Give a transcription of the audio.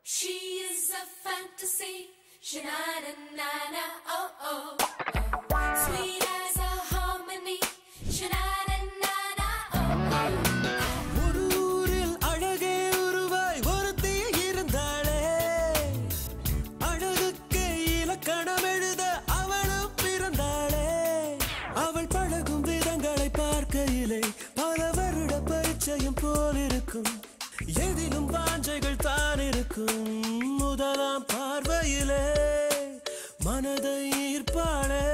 She is a fantasy, sha-na-na-na-na, oh oh oh. Sweet as a harmony, sha-na-na-na-na, oh oh. ஒரு ஊரில் அழகே உருவாய் ஒருத்தி இருந்தாளே, அழகுக்கு இலக்கணம் எழுத அவளும் பிறந்தாளே. அவள் பழகும் விதங்களை பார்க்கையிலே பல வருட பரிச்சயம் போலிருக்கும், எதிலும் வாஞ்சைகள் தான் இருக்கும். முதலாம் பார்வையிலே மனதை ஈர்ப்பாளே.